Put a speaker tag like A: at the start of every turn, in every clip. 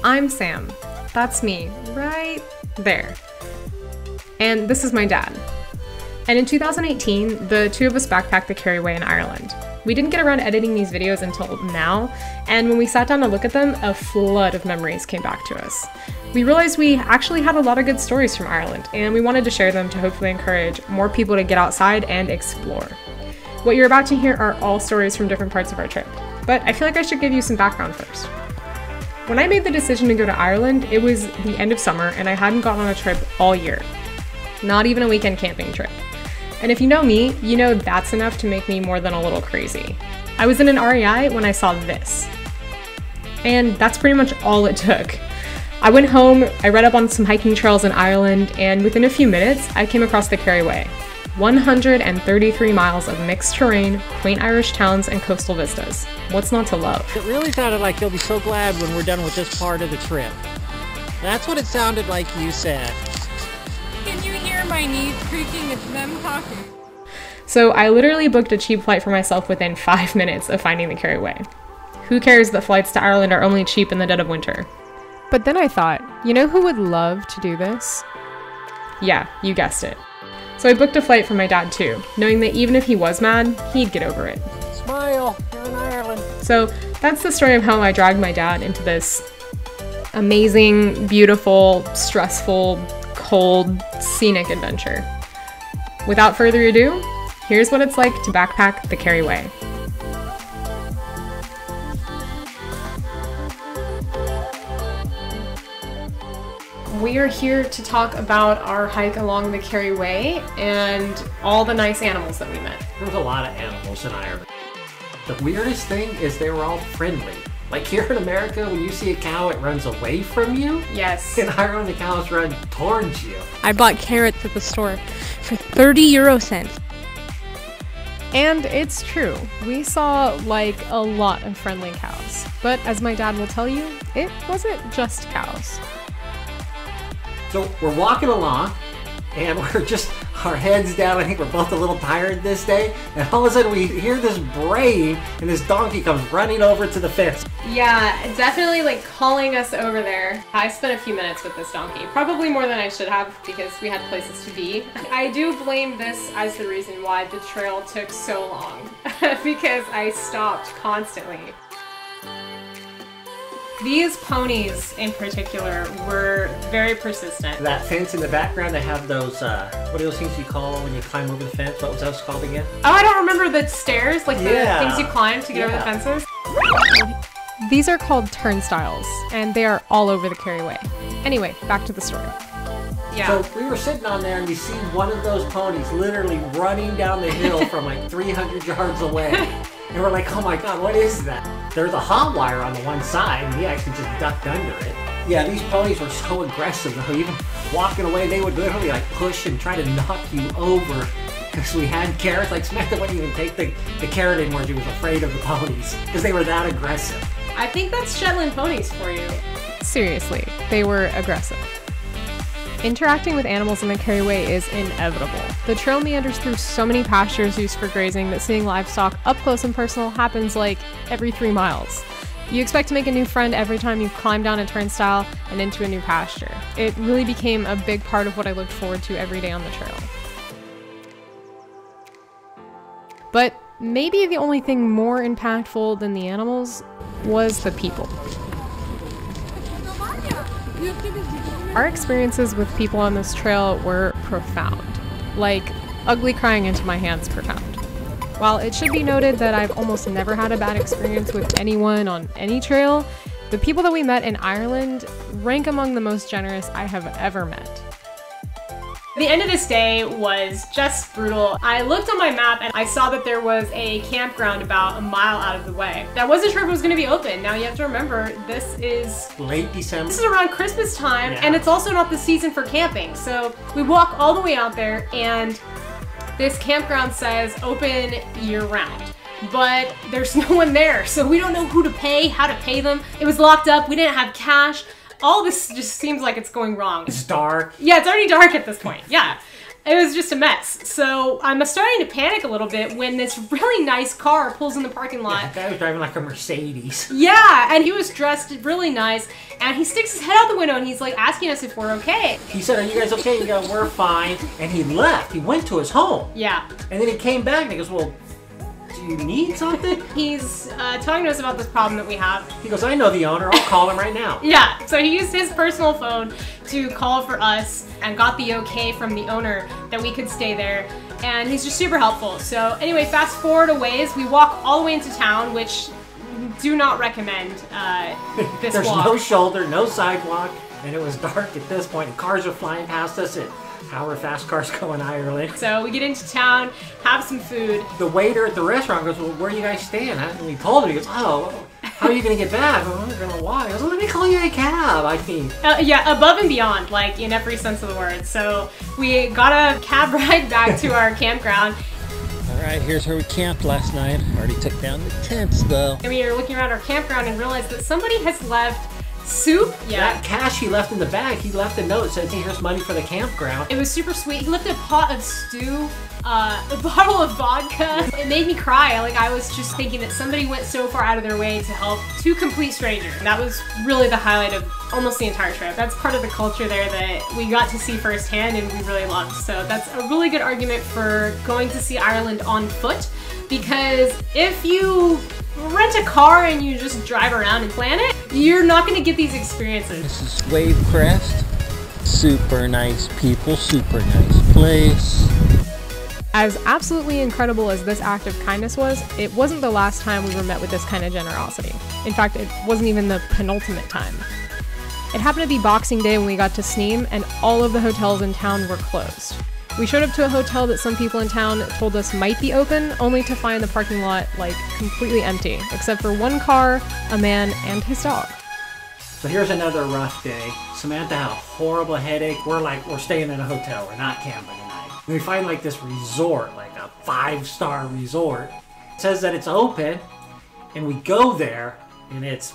A: I'm Sam. That's me, right there. And this is my dad. And in 2018, the two of us backpacked the Kerry Way in Ireland. We didn't get around to editing these videos until now, and when we sat down to look at them, a flood of memories came back to us. We realized we actually had a lot of good stories from Ireland, and we wanted to share them to hopefully encourage more people to get outside and explore. What you're about to hear are all stories from different parts of our trip, but I feel like I should give you some background first. When I made the decision to go to Ireland, it was the end of summer and I hadn't gone on a trip all year. Not even a weekend camping trip. And if you know me, you know that's enough to make me more than a little crazy. I was in an REI when I saw this. And that's pretty much all it took. I went home, I read up on some hiking trails in Ireland, and within a few minutes, I came across the Kerry Way. 133 miles of mixed terrain, quaint Irish towns, and coastal vistas. What's not to love?
B: It really sounded like you'll be so glad when we're done with this part of the trip. That's what it sounded like you said.
C: Can you hear my knees creaking? It's them talking.
A: So I literally booked a cheap flight for myself within 5 minutes of finding the Kerry Way. Who cares that flights to Ireland are only cheap in the dead of winter? But then I thought, you know who would love to do this? Yeah, you guessed it. So I booked a flight for my dad too, knowing that even if he was mad, he'd get over it.
B: Smile, you're in Ireland.
A: So that's the story of how I dragged my dad into this amazing, beautiful, stressful, cold, scenic adventure. Without further ado, here's what it's like to backpack the Kerry Way. We are here to talk about our hike along the Kerry Way and all the nice animals that we met.
D: There's a lot of animals in Ireland. The weirdest thing is they were all friendly. Like here in America, when you see a cow, it runs away from you.
A: Yes.
D: In Ireland, the cows run towards you.
C: I bought carrots at the store for 30 cents.
A: And it's true, we saw like a lot of friendly cows. But as my dad will tell you, it wasn't just cows.
D: So we're walking along, and we're just, our heads down. I think we're both a little tired this day. And all of a sudden we hear this braying, and this donkey comes running over to the fence.
A: Yeah, definitely like calling us over there. I spent a few minutes with this donkey, probably more than I should have because we had places to be. I do blame this as the reason why the trail took so long because I stopped constantly. These ponies in particular were very persistent.
D: That fence in the background, they have those, what are those things you call when you climb over the fence? What was those called again?
A: Oh, I don't remember the stairs, like the things you climb to get over the fences. These are called turnstiles, and they are all over the Kerry Way. Anyway, back to the story. Yeah.
D: So we were sitting on there and we see one of those ponies literally running down the hill from like 300 yards away. And we're like, oh my god, what is that? There's a hot wire on the one side and he actually just ducked under it. Yeah, these ponies were so aggressive though. Even walking away, they would literally like push and try to knock you over. Because we had carrots, like Samantha wouldn't even take the carrot anymore. She was afraid of the ponies because they were that aggressive.
A: I think that's Shetland ponies for you. Seriously, they were aggressive. Interacting with animals in the Kerry Way is inevitable. The trail meanders through so many pastures used for grazing that seeing livestock up close and personal happens like every 3 miles. You expect to make a new friend every time you climb down a turnstile and into a new pasture. It really became a big part of what I looked forward to every day on the trail. But maybe the only thing more impactful than the animals was the people. Our experiences with people on this trail were profound. Like, ugly crying into my hands profound. While it should be noted that I've almost never had a bad experience with anyone on any trail, the people that we met in Ireland rank among the most generous I have ever met. The end of this day was just brutal. I looked on my map and I saw that there was a campground about a mile out of the way. I wasn't sure if it was going to be open. Now you have to remember, this is
D: late December.
A: This is around Christmas time, and it's also not the season for camping. So we walk all the way out there and this campground says open year round. but there's no one there. So we don't know who to pay, how to pay them. It was locked up. We didn't have cash. All this just seems like it's going wrong.
D: It's dark.
A: Yeah, it's already dark at this point. Yeah. It was just a mess. So I'm starting to panic a little bit when this really nice car pulls in the parking lot.
D: Yeah, that guy was driving like a Mercedes.
A: Yeah, and he was dressed really nice, and he sticks his head out the window and he's like asking us if we're okay.
D: He said, "Are you guys okay?" We go, "We're fine." And he left. He went to his home.
A: Yeah.
D: And then he came back and he goes, "Well, do you need something?"
A: He's talking to us about this problem that we have.
D: He goes, "I know the owner. I'll call him right now."
A: Yeah, so he used his personal phone to call for us and got the okay from the owner that we could stay there. And he's just super helpful. So anyway, fast forward a ways, we walk all the way into town, which do not recommend this
D: There's
A: walk.
D: no shoulder, no sidewalk, and it was dark at this point. And cars are flying past us at however fast cars go in Ireland.
A: So we get into town, have some food.
D: The waiter at the restaurant goes, "Well, where are you guys staying?" And we told him. He goes, "Oh, how are you going to get back?" "Oh, I'm going to walk." He goes, "Well, let me call you a cab." I mean,
A: Yeah, above and beyond, like in every sense of the word. So we got a cab ride back to our campground.
B: Alright, here's where we camped last night. Already took down the tents though.
A: And we were looking around our campground and realized that somebody has left soup. Yeah.
D: that cash he left in the bag, he left a note that said, "Hey, here's money for the campground."
A: It was super sweet. He left a pot of stew, a bottle of vodka. It made me cry. Like, I was just thinking that somebody went so far out of their way to help two complete strangers. That was really the highlight of almost the entire trip. That's part of the culture there that we got to see firsthand and we really loved. So that's a really good argument for going to see Ireland on foot, because if you rent a car and you just drive around and plan it, you're not going to get these experiences.
B: This is Wave Crest. Super nice people, super nice place.
A: As absolutely incredible as this act of kindness was, it wasn't the last time we were met with this kind of generosity. In fact, it wasn't even the penultimate time. It happened to be Boxing Day when we got to Sneem, and all of the hotels in town were closed. We showed up to a hotel that some people in town told us might be open, only to find the parking lot, like, completely empty, except for one car, a man, and his dog.
D: So here's another rough day. Samantha had a horrible headache. We're staying in a hotel. We're not camping tonight. And we find like this resort, like a 5-star resort. It says that it's open, and we go there, and it's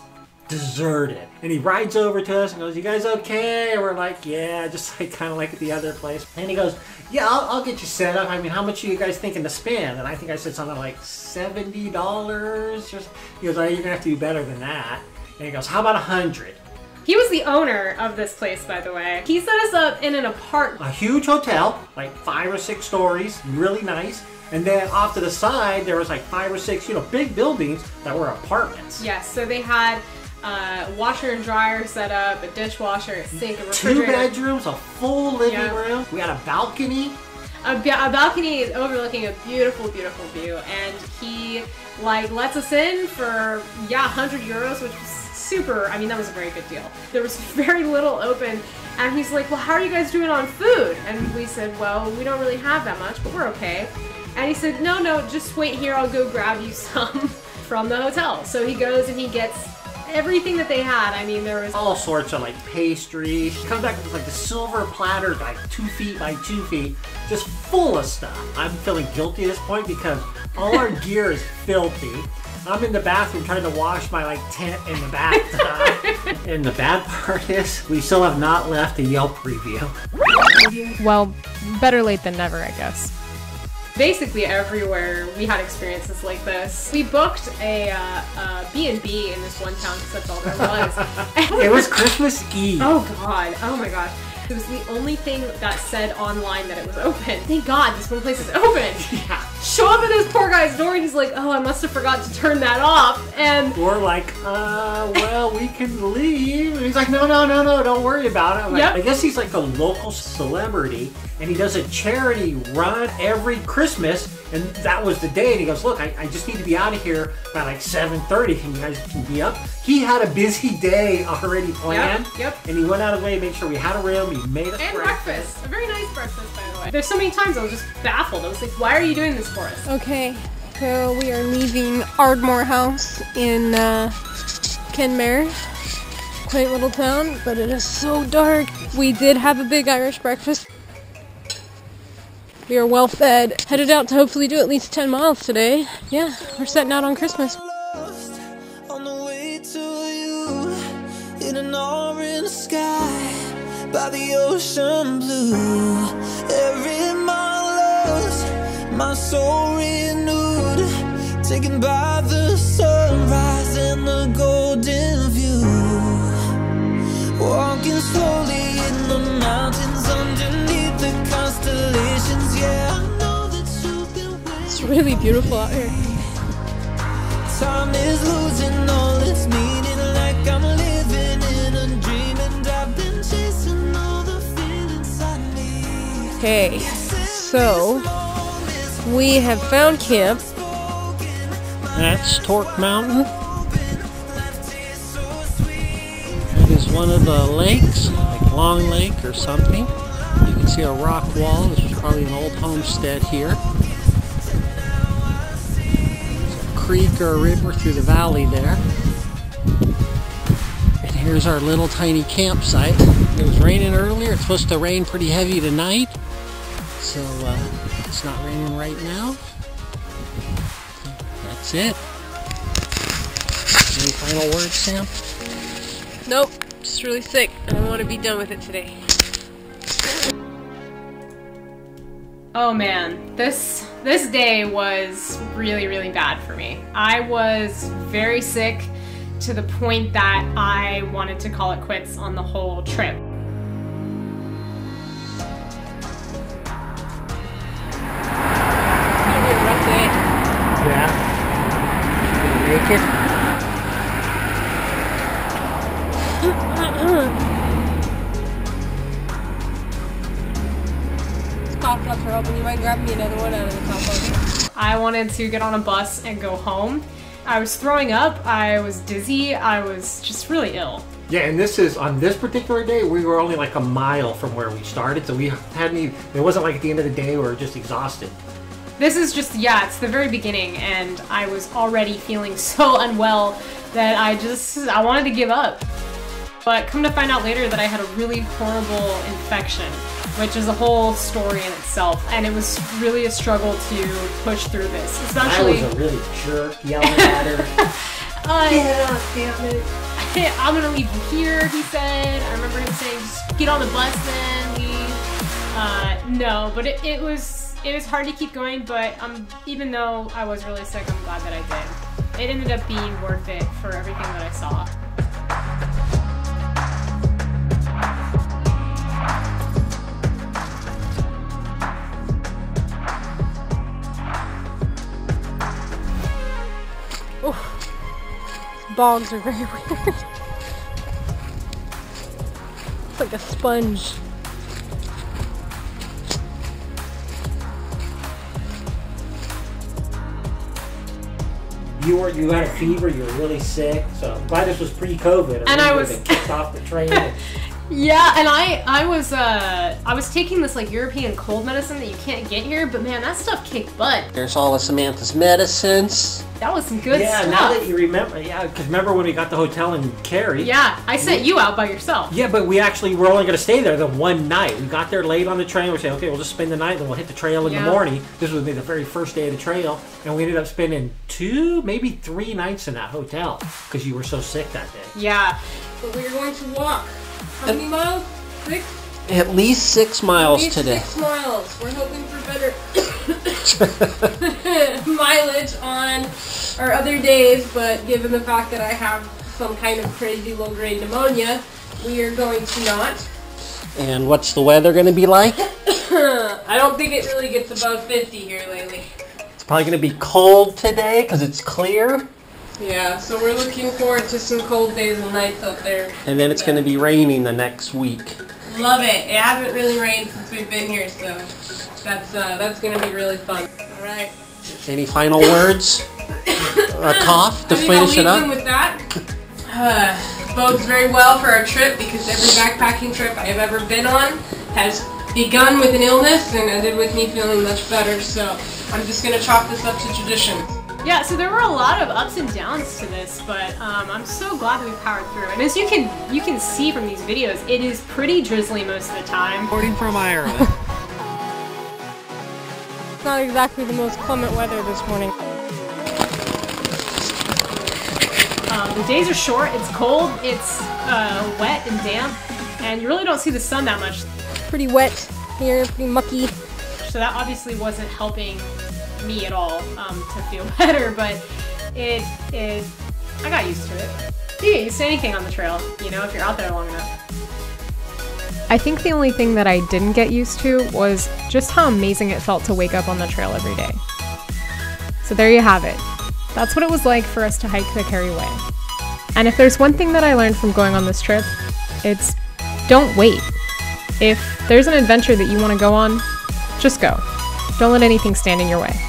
D: deserted. And he rides over to us and goes, "You guys okay?" And we're like, "Yeah," just like kind of like at the other place. And he goes, "Yeah, I'll get you set up. I mean, how much are you guys thinking to spend?" And I think I said something like $70. He goes, "Oh, you're gonna have to do better than that." And he goes, "How about 100?
A: He was the owner of this place, by the way. He set us up in an apartment.
D: A huge hotel, like 5 or 6 stories, really nice. And then off to the side, there was like 5 or 6, big buildings that were apartments.
A: Yes, so they had washer and dryer set up, a dishwasher, a sink, a
D: 2
A: refrigerator.
D: bedrooms, a full living
A: Yeah.
D: room. We had a balcony.
A: A balcony is overlooking a beautiful, beautiful view, and he lets us in for €100, which was super. I mean, that was a very good deal. There was very little open, and he's like, "Well, how are you guys doing on food?" And we said, "Well, we don't really have that much, but we're okay." And he said, No, just wait here. I'll go grab you some from the hotel." So he goes and he gets everything that they had. I mean, there was
D: All sorts of like pastries. He comes back with like the silver platter, like 2 feet by 2 feet, just full of stuff. I'm feeling guilty at this point because all our gear is filthy. I'm in the bathroom trying to wash my tent in the bathtub. And the bad part is we still have not left a Yelp review.
A: Well, better late than never, I guess. Basically everywhere we had experiences like this. We booked a B&B in this one town because that's all there was.
D: It was Christmas Eve.
A: Oh God, oh my gosh. It was the only thing that said online that it was open. Thank God this one place is open.
D: Yeah.
A: Show up at this poor guy's door and he's like, "Oh, I must have forgot to turn that off." And
D: We're like, well, we can leave. And he's like, no, don't worry about it. I'm like,
A: Yep.
D: I guess he's like a local celebrity, and he does a charity run every Christmas, and that was the day. And he goes, "Look, I just need to be out of here by like 7:30, and you guys can be up." He had a busy day already planned.
A: Yep.
D: And he went out of his way to make sure we had a room. He made us
A: and breakfast. A very nice breakfast, by the way. There's so many times I was just baffled. I was like, "Why are you doing this for us?"
E: Okay, so we are leaving Ardmore House in Kenmare. Quaint little town, but it is so dark. We did have a big Irish breakfast. We are well fed. Headed out to hopefully do at least 10 miles today. Yeah, we're setting out on Christmas.
F: On the way to you in an orange sky by the ocean blue. Every mile lost, my soul renewed, taken by the sunrise and the golden view. Walking slowly in the mountains underneath the constellations. Yeah, I know that you've been waiting.
E: It's really beautiful out here.
F: Time is losing all its meaning, like I'm living in a dream, and I've been chasing all the feelings I need.
E: Okay, so we have found camp.
B: That's Torque Mountain. That is one of the lakes, like Long Lake or something. You can see a rock wall. This was probably an old homestead here. Creek or a river through the valley there. And here's our little tiny campsite. It was raining earlier. It's supposed to rain pretty heavy tonight. So it's not raining right now. That's it. Any final words, Sam?
E: Nope, just really sick. I want to be done with it today.
A: Oh man, this day was really bad for me. I was very sick to the point that I wanted to call it quits on the whole trip.
E: It's gonna be a rough day.
B: Yeah. You make it?
E: Cough drops are open. You might grab me another one out of the cough.
A: I wanted to get on a bus and go home. I was throwing up, I was dizzy, I was just really ill.
D: Yeah, and this is, on this particular day, we were only like a mile from where we started, so we hadn't even, it wasn't like at the end of the day we were just exhausted.
A: This is just, yeah, it's the very beginning, and I was already feeling so unwell that I wanted to give up. But come to find out later that I had a really horrible infection, which is a whole story in itself, and it was really a struggle to push through this. Especially,
D: I was a really jerk yelling at her. Get up, damn it.
A: I'm gonna leave you here, he said. I remember him saying, just get on the bus then, leave. No, but it was hard to keep going, but even though I was really sick, I'm glad that I did. It ended up being worth it for everything that I saw.
E: Bogs are very weird. It's like a sponge.
D: You had a fever, you were really sick, so I'm glad this was pre-COVID.
A: And I was
D: kicked off the train.
A: Yeah, and I was taking this like European cold medicine that you can't get here, but man, that stuff kicked butt.
B: There's all of Samantha's medicines.
A: That was some good
D: yeah,
A: stuff.
D: now that you remember, yeah, because remember when we got the hotel in Kerry?
A: Yeah, I sent you out by yourself.
D: Yeah, but we actually were only going to stay there the one night. We got there late on the train. We said, okay, we'll just spend the night, then we'll hit the trail in the morning. This would be the very first day of the trail, and we ended up spending 2, maybe 3 nights in that hotel because you were so sick that day.
A: Yeah.
E: But we are going to walk. How many miles? 6?
B: At least 6 miles today.
E: 6 miles. We're hoping for better mileage on our other days, but given the fact that I have some kind of crazy low-grade pneumonia, we are going to not.
B: And what's the weather going to be like?
E: I don't think it really gets above 50 here lately.
B: It's probably going to be cold today because it's clear.
E: Yeah, so we're looking forward to some cold days and nights up there.
B: And then it's going to be raining the next week.
E: Love it. It hasn't really rained since we've been here, so that's going to be really fun. All right.
B: Any final words? A cough to finish it up?
E: I think I'll leave them with that. Bodes very well for our trip because every backpacking trip I have ever been on has begun with an illness and ended with me feeling much better. So I'm just going to chalk this up to tradition.
A: Yeah, so there were a lot of ups and downs to this, but I'm so glad that we powered through. And as you can see from these videos, it is pretty drizzly most of the time.
B: Reporting from Ireland.
E: not exactly the most clement weather this morning.
A: The days are short, it's cold, it's wet and damp, and you really don't see the sun that much.
E: Pretty wet here, pretty mucky.
A: So that obviously wasn't helping me at all to feel better, but I got used to it. You get used to anything on the trail, you know, if you're out there long enough. I think the only thing that I didn't get used to was just how amazing it felt to wake up on the trail every day. So there you have it. That's what it was like for us to hike the Kerry Way. And if there's one thing that I learned from going on this trip, it's don't wait. If there's an adventure that you want to go on, just go. Don't let anything stand in your way.